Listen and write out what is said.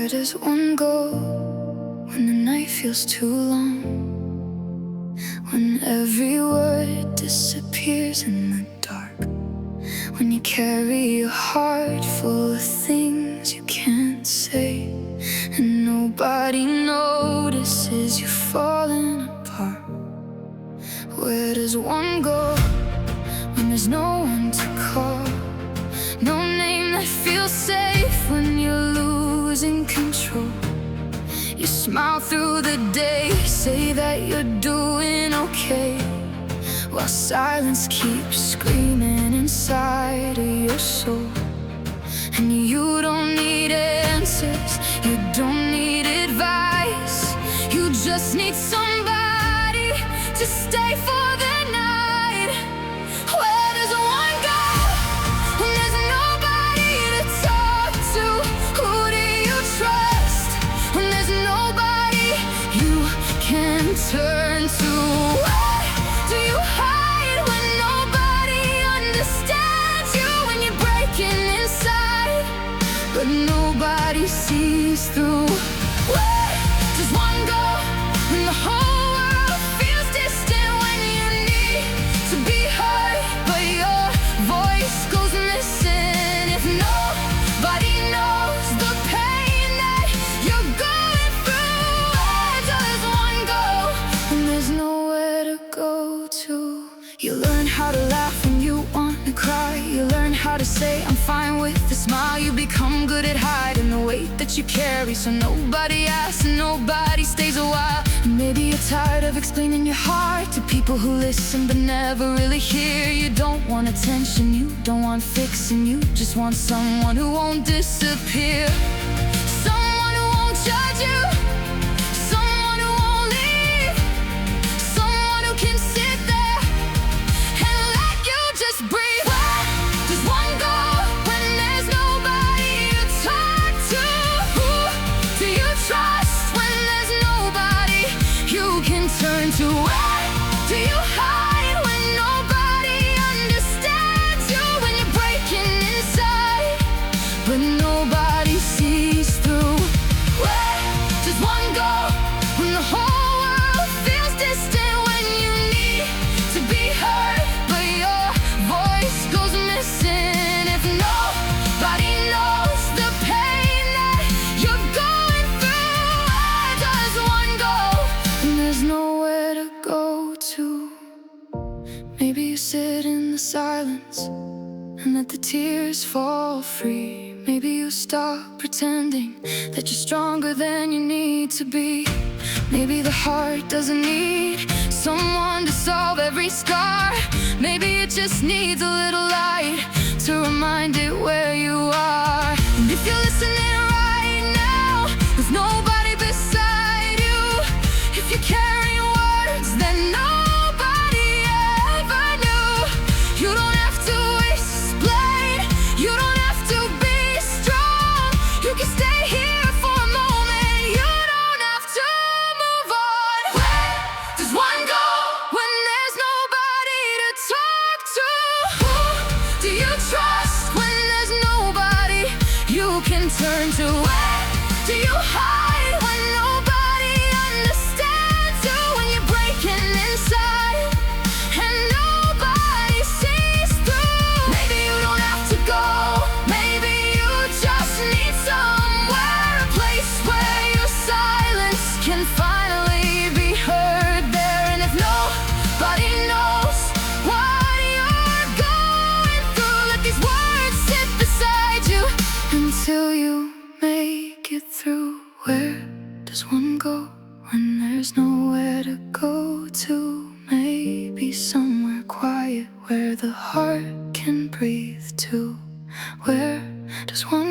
does one go when the night feels too long? When every word disappears in the dark? When you carry a heart full of things you can't say, and nobody notices you're falling apart? Where does one go when there's no one to call? No name that feels safe when you're losing control. You smile through the day, say that you're doing okay, while silence keeps screaming inside of your soul. And you don't need answers, you don't need advice, you just need somebody to stay for the night. Where does one go when there's nobody to talk to? Who do you trust when there's nobody you can turn to? Where do you hide when nobody understands you? When you're breaking inside, but nobody sees through. Where does one go when the whole world feels distant? When you need to be heard, but your voice goes missing. If nobody knows the pain that you're going through, where does one go when there's nowhere to go to? You learn how to laugh when you want to cry. You learn how to say I'm fine with a smile. You become good at hiding the weight that you carry, so nobody asks and nobody stays a while. And maybe you're tired of explaining your heart to people who listen but never really hear. You don't want attention, you don't want fixing, you just want someone who won't disappear. Someone who won't judge you, someone who won't leave, someone who can sit there and let you just breathe. Where does one go when there's nobody to talk to? Who do you trust when there's nobody you can turn to? Where do you hide when nobody understands you? When you're breaking inside, but nobody sees through. Where does one go when the whole world feels distant? When you need to be heard, but your voice goes missing. If nobody knows the pain that you're going through, where does one go when there's nowhere to go to? Maybe you sit in the silence and let the tears fall free. Maybe you stop pretending that you're stronger than you need to be. Maybe the heart doesn't need someone to solve every scar. Maybe it just needs a little light to remind it where you are. And if you're listening right now, there's nobody beside you. If you're carrying words that nobody ever knew, you don't have to explain, you don't have to be strong. You can stay here for a moment, you don't have to move on. Where does one go when there's nobody to talk to? Who do you trust when there's nobody you can turn to? Where do you hide when nobody understands you? When you're breaking inside and nobody sees through. Maybe you don't have to go, maybe you just need somewhere, a place where your silence can finally be heard there. And if nobody knows what you're going through, let these words sit beside you until you make it through. Where does one go when there's nowhere to go to? Maybe somewhere quiet where the heart can breathe too. Where does one